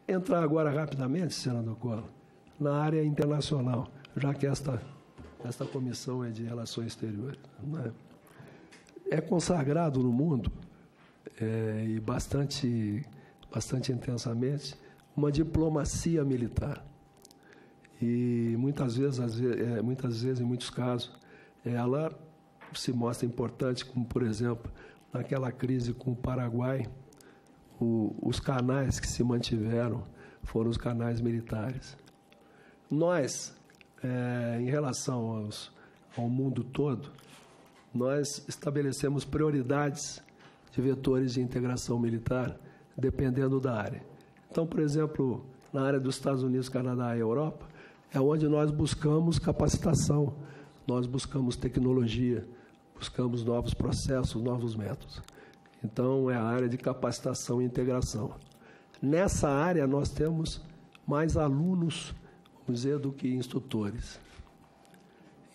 Entrar agora rapidamente, senador Collor, na área internacional, já que esta comissão é de relações exteriores. Né? É consagrado no mundo, e bastante intensamente, uma diplomacia militar. E muitas vezes, em muitos casos, ela se mostra importante, como, por exemplo, naquela crise com o Paraguai, os canais que se mantiveram foram os canais militares. Nós, em relação ao mundo todo, nós estabelecemos prioridades de vetores de integração militar, dependendo da área. Então, por exemplo, na área dos Estados Unidos, Canadá e Europa, é onde nós buscamos capacitação, nós buscamos tecnologia, buscamos novos processos, novos métodos. Então, é a área de capacitação e integração. Nessa área, nós temos mais alunos, vamos dizer, do que instrutores.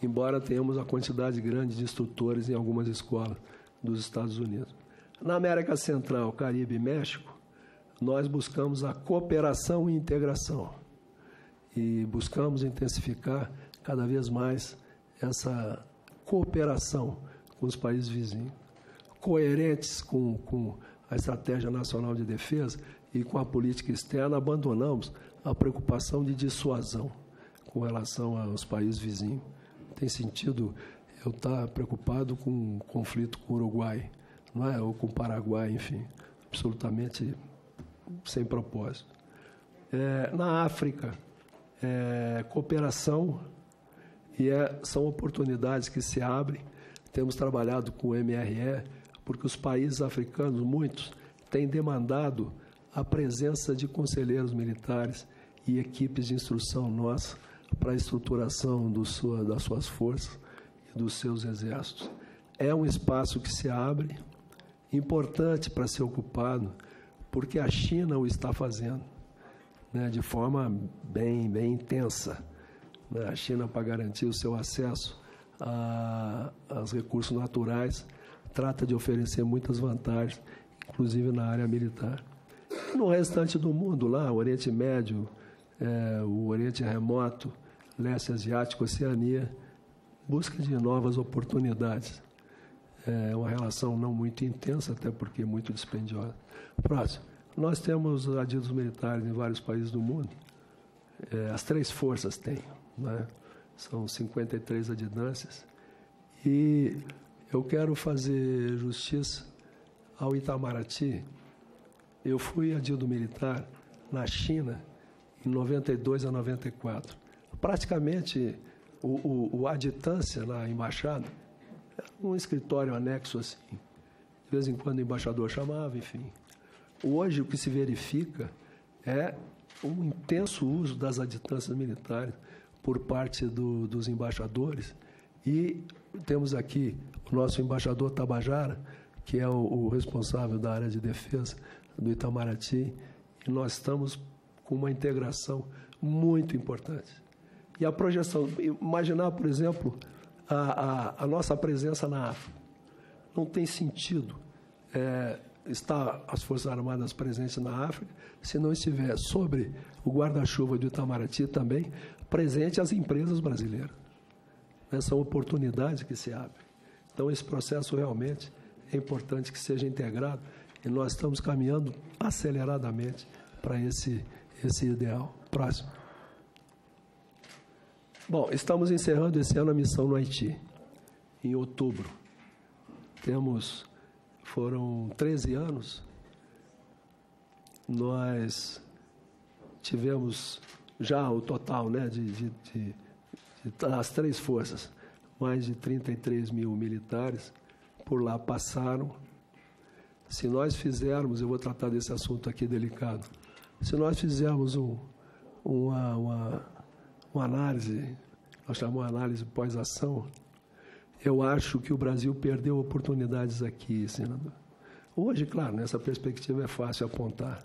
Embora tenhamos a quantidade grande de instrutores em algumas escolas dos Estados Unidos. Na América Central, Caribe e México, nós buscamos a cooperação e integração. E buscamos intensificar cada vez mais essa cooperação com os países vizinhos, coerentes com a Estratégia Nacional de Defesa e com a política externa, abandonamos a preocupação de dissuasão com relação aos países vizinhos. Tem sentido eu estar preocupado com um conflito com o Uruguai, não é? Ou com o Paraguai, enfim, absolutamente sem propósito. Na África, cooperação e são oportunidades que se abrem. Temos trabalhado com o MRE, porque os países africanos, muitos, têm demandado a presença de conselheiros militares e equipes de instrução nossa para a estruturação das suas forças e dos seus exércitos. É um espaço que se abre, importante para ser ocupado, porque a China o está fazendo, né, de forma bem intensa. Né? A China, para garantir o seu acesso aos recursos naturais, trata de oferecer muitas vantagens, inclusive na área militar. No restante do mundo, lá, o Oriente Médio, o Oriente Remoto, Leste Asiático, Oceania, busca de novas oportunidades. É uma relação não muito intensa, até porque muito dispendiosa. Próximo. Nós temos adidos militares em vários países do mundo. As três forças têm, né? São 53 adidâncias. E eu quero fazer justiça ao Itamaraty. Eu fui adido militar na China em 92 a 94. Praticamente, a aditância na embaixada era um escritório anexo assim. De vez em quando o embaixador chamava, enfim. Hoje, o que se verifica é um intenso uso das aditâncias militares por parte dos embaixadores. E temos aqui o nosso embaixador Tabajara, que é o responsável da área de defesa do Itamaraty, e nós estamos com uma integração muito importante. E a projeção, imaginar, por exemplo, a nossa presença na África. Não tem sentido estar as Forças Armadas presentes na África se não estiver sobre o guarda-chuva do Itamaraty também presente as empresas brasileiras. São oportunidades que se abrem. Então, esse processo realmente é importante que seja integrado e nós estamos caminhando aceleradamente para esse ideal. Próximo. Bom, estamos encerrando esse ano a missão no Haiti, em outubro. Foram 13 anos, nós tivemos já o total, né, das três forças, mais de 33 mil militares por lá passaram. Se nós fizermos, eu vou tratar desse assunto aqui delicado, se nós fizermos uma análise, nós chamamos de análise pós-ação, eu acho que o Brasil perdeu oportunidades aqui, senador. Hoje, claro, nessa perspectiva é fácil apontar.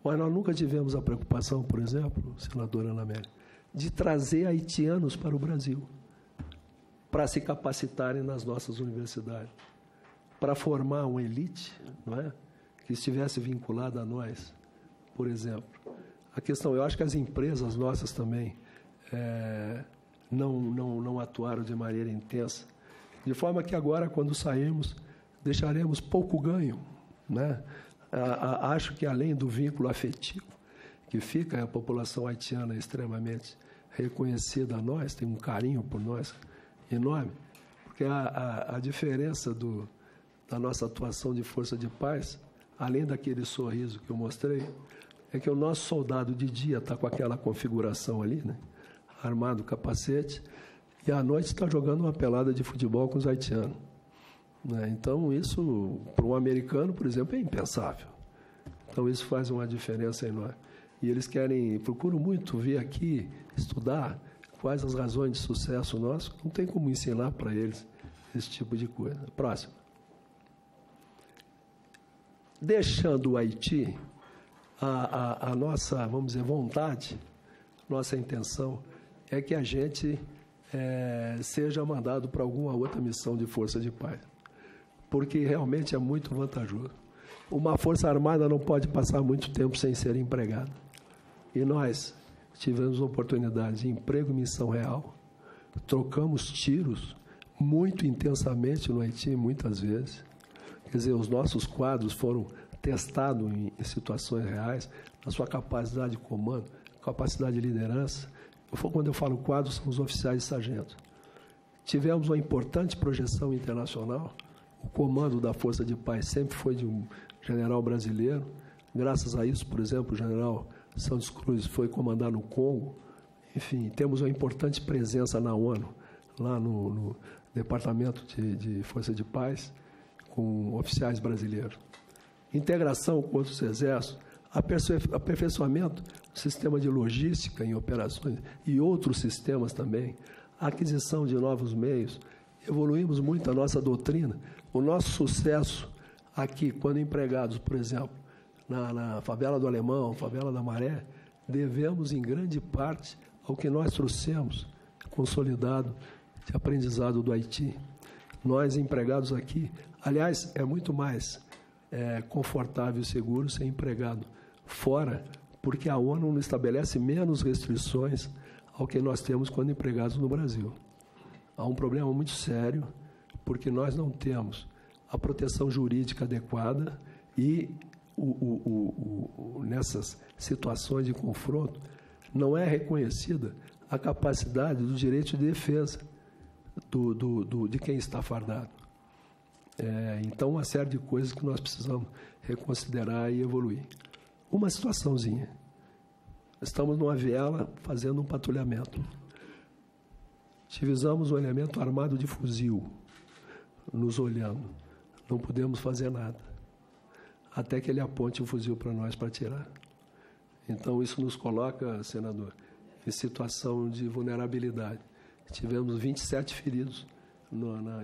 Mas nós nunca tivemos a preocupação, por exemplo, senadora Ana Amélia, de trazer haitianos para o Brasil, para se capacitarem nas nossas universidades, para formar uma elite, não é, que estivesse vinculada a nós, por exemplo. A questão, eu acho que as empresas nossas também não atuaram de maneira intensa, de forma que agora, quando sairmos, deixaremos pouco ganho, né? Acho que, além do vínculo afetivo que fica, a população haitiana extremamente reconhecida a nós, tem um carinho por nós enorme, porque a diferença da nossa atuação de força de paz, além daquele sorriso que eu mostrei, é que o nosso soldado de dia está com aquela configuração ali, né? Armado, capacete, e à noite está jogando uma pelada de futebol com os haitianos, né? Então, isso, para um americano, por exemplo, é impensável. Então, isso faz uma diferença enorme. E eles procuram muito vir aqui, estudar quais as razões de sucesso nosso. Não tem como ensinar para eles esse tipo de coisa. Próximo. Deixando o Haiti, a nossa, vamos dizer, vontade, nossa intenção é que a gente seja mandado para alguma outra missão de força de paz, porque realmente é muito vantajoso. Uma força armada não pode passar muito tempo sem ser empregada. E nós tivemos oportunidade de emprego e missão real, trocamos tiros muito intensamente no Haiti, muitas vezes. Quer dizer, os nossos quadros foram testados em situações reais, na sua capacidade de comando, capacidade de liderança. Quando eu falo quadros, são os oficiais e sargentos. Tivemos uma importante projeção internacional. O comando da Força de Paz sempre foi de um general brasileiro. Graças a isso, por exemplo, o general Santos Cruz foi comandar no Congo. Enfim, temos uma importante presença na ONU, lá no Departamento de Força de Paz, com oficiais brasileiros. Integração com outros exércitos, aperfeiçoamento do sistema de logística em operações e outros sistemas também, aquisição de novos meios. Evoluímos muito a nossa doutrina. O nosso sucesso aqui, quando empregados, por exemplo, na favela do Alemão, favela da Maré, devemos, em grande parte, ao que nós trouxemos, consolidado, de aprendizado do Haiti. Nós, empregados aqui, aliás, é muito mais confortável e seguro ser empregado fora, porque a ONU estabelece menos restrições ao que nós temos quando empregados no Brasil. Há um problema muito sério, porque nós não temos a proteção jurídica adequada e nessas situações de confronto não é reconhecida a capacidade do direito de defesa de quem está fardado. Então, uma série de coisas que nós precisamos reconsiderar e evoluir. Uma situaçãozinha. Estamos numa viela fazendo um patrulhamento. Divisamos um elemento armado de fuzil, nos olhando. Não podemos fazer nada, até que ele aponte o fuzil para nós para atirar. Então, isso nos coloca, senador, em situação de vulnerabilidade. Tivemos 27 feridos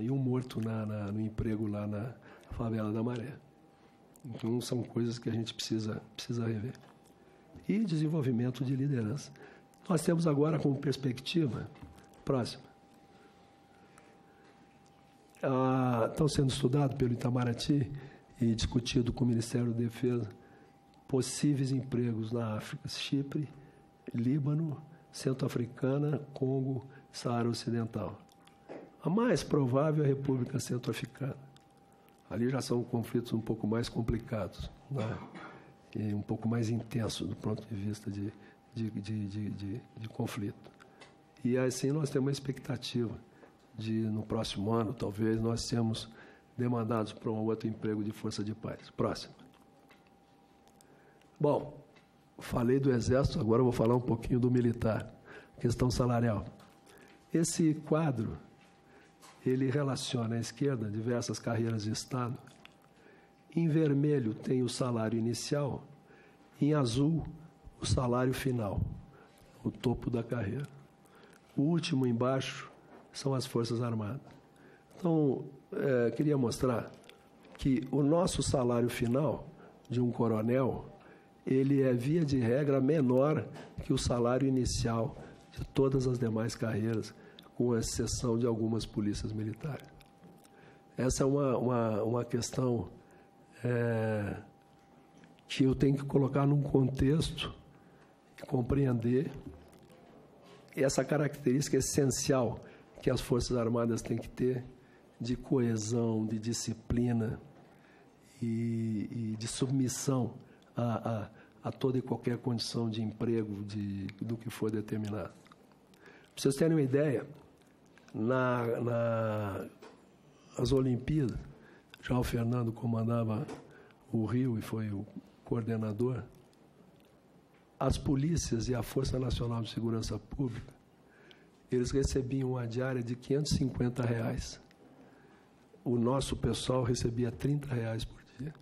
e um morto no emprego lá na favela da Maré. Então, são coisas que a gente precisa rever. E desenvolvimento de liderança. Nós temos agora como perspectiva, próxima, estão sendo estudados pelo Itamaraty e discutido com o Ministério da Defesa possíveis empregos na África, Chipre, Líbano, Centro-Africana, Congo, Saara Ocidental. A mais provável é a República Centro-Africana. Ali já são conflitos um pouco mais complicados, né? E um pouco mais intensos do ponto de vista de conflito. E assim nós temos uma expectativa de, no próximo ano, talvez, nós sermos demandados para um outro emprego de força de paz. Próximo. Bom, falei do Exército, agora eu vou falar um pouquinho do militar. Questão salarial. Esse quadro, ele relaciona à esquerda diversas carreiras de Estado. Em vermelho tem o salário inicial, em azul o salário final, o topo da carreira. O último embaixo são as Forças Armadas. Então, queria mostrar que o nosso salário final de um coronel, ele é, via de regra, menor que o salário inicial de todas as demais carreiras, com exceção de algumas polícias militares. Essa é uma questão que eu tenho que colocar num contexto compreender essa característica essencial que as Forças Armadas têm que ter de coesão, de disciplina e de submissão a toda e qualquer condição de emprego do que for determinado. Para vocês terem uma ideia, nas Olimpíadas, já o Fernando comandava o Rio e foi o coordenador, as polícias e a Força Nacional de Segurança Pública, eles recebiam uma diária de R$550. O nosso pessoal recebia R$30 por dia.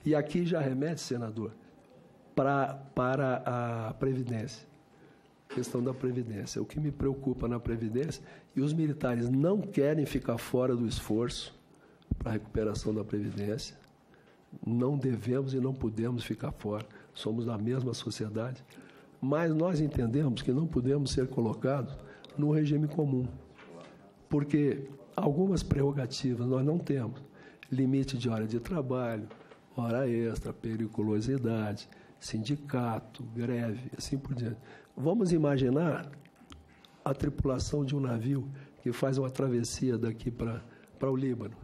E aqui já remete, senador, para a Previdência. Questão da Previdência. O que me preocupa na Previdência, e os militares não querem ficar fora do esforço para a recuperação da Previdência, não devemos e não podemos ficar fora, somos da mesma sociedade, mas nós entendemos que não podemos ser colocados no regime comum, porque algumas prerrogativas nós não temos, limite de hora de trabalho, hora extra, periculosidade, sindicato, greve, assim por diante. Vamos imaginar a tripulação de um navio que faz uma travessia daqui para o Líbano.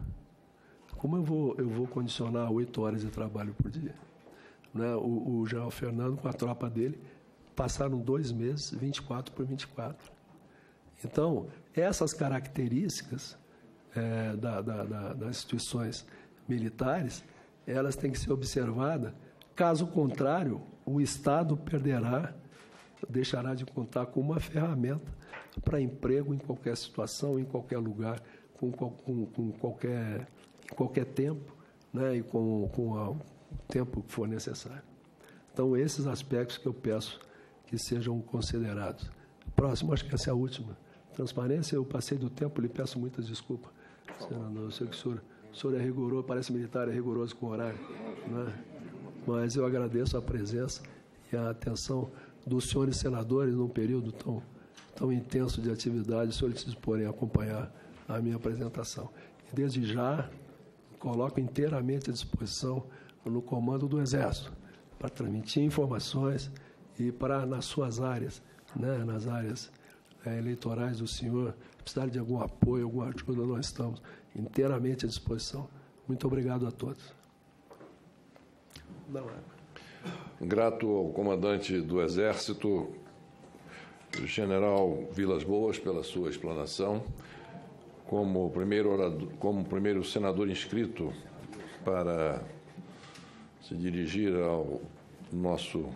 Como eu vou condicionar 8 horas de trabalho por dia? Né? O general Fernando, com a tropa dele, passaram 2 meses, 24 por 24. Então, essas características das instituições militares, elas têm que ser observadas. Caso contrário, o Estado deixará de contar com uma ferramenta para emprego em qualquer situação, em qualquer lugar, com qualquer tempo, né, e com o tempo que for necessário. Então, esses aspectos que eu peço que sejam considerados. Próximo, acho que essa é a última. Transparência, eu passei do tempo, lhe peço muitas desculpas. Senador, eu sei que o senhor é rigoroso, parece militar, é rigoroso com o horário, né? Mas eu agradeço a presença e a atenção dos senhores senadores num período tão intenso de atividade, os senhores se disporem a acompanhar a minha apresentação. E desde já, coloco inteiramente à disposição no comando do Exército para transmitir informações e para, nas suas áreas, né, nas áreas eleitorais do senhor, precisar de algum apoio, alguma ajuda, nós estamos inteiramente à disposição. Muito obrigado a todos. Grato ao comandante do Exército, general Vilas Boas, pela sua explanação. Como primeiro senador inscrito para se dirigir ao nosso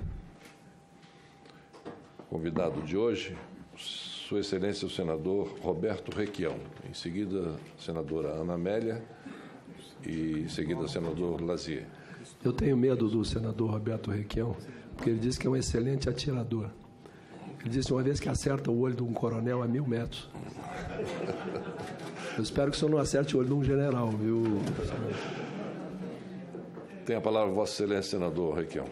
convidado de hoje, Sua Excelência o senador Roberto Requião. Em seguida, a senadora Ana Amélia e em seguida, o senador Lazier. Eu tenho medo do senador Roberto Requião, porque ele diz que é um excelente atirador. Ele disse uma vez que acerta o olho de um coronel a 1000 metros. Eu espero que o senhor não acerte o olho de um general, viu? Tem a palavra Vossa Excelência, senador Requião.